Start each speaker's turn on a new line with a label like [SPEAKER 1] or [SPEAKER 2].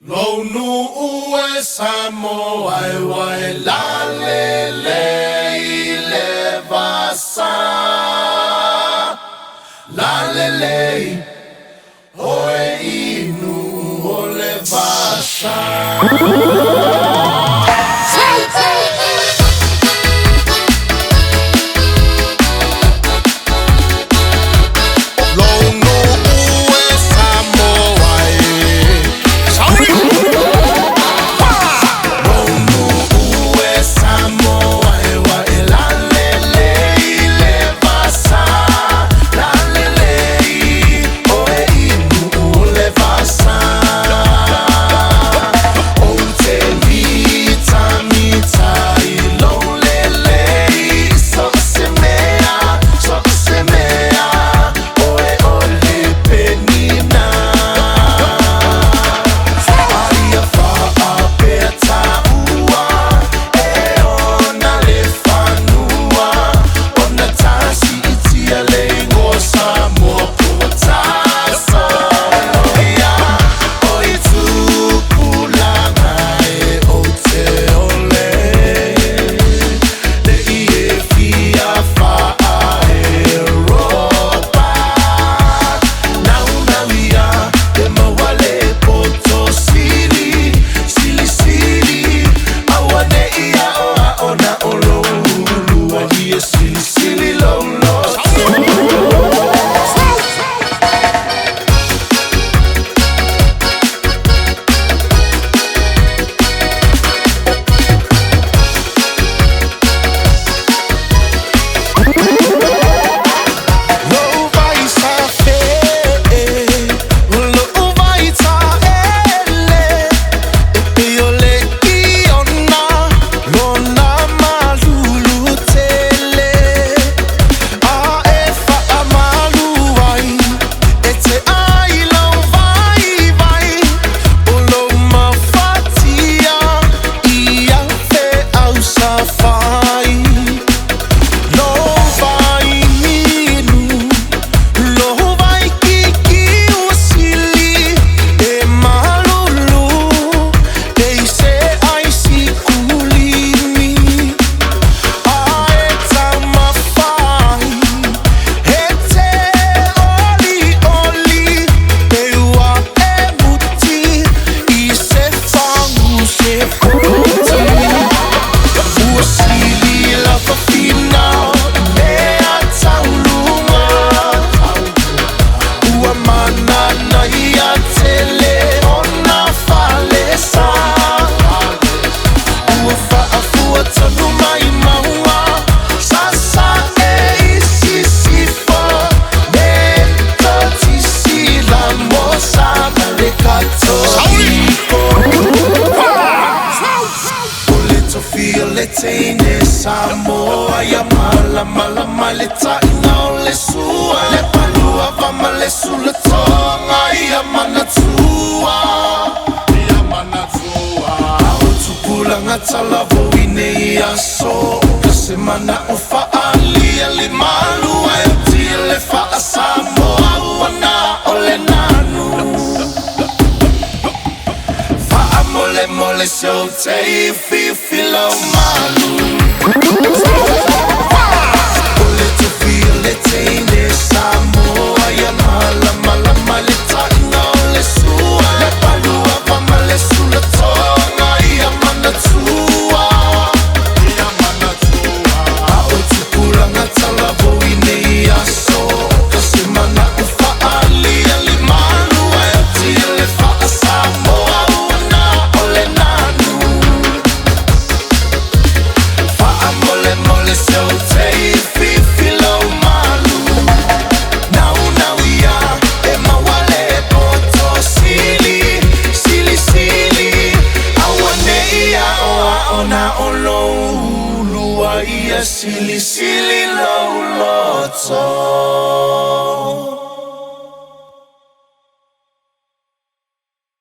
[SPEAKER 1] Lonu ue samo wai wai la le le ile vasa la le le oe inu ole vasa.
[SPEAKER 2] Samoa ya mala mala maleta ina le sua le palua va male sulla tonga ya manatua autukula ngatala voine ya so kasemana ufa ali ali malu ayati le fa Samoa wana ole nanu fa amole mole so te fi lo malu. Sili sili lo loto.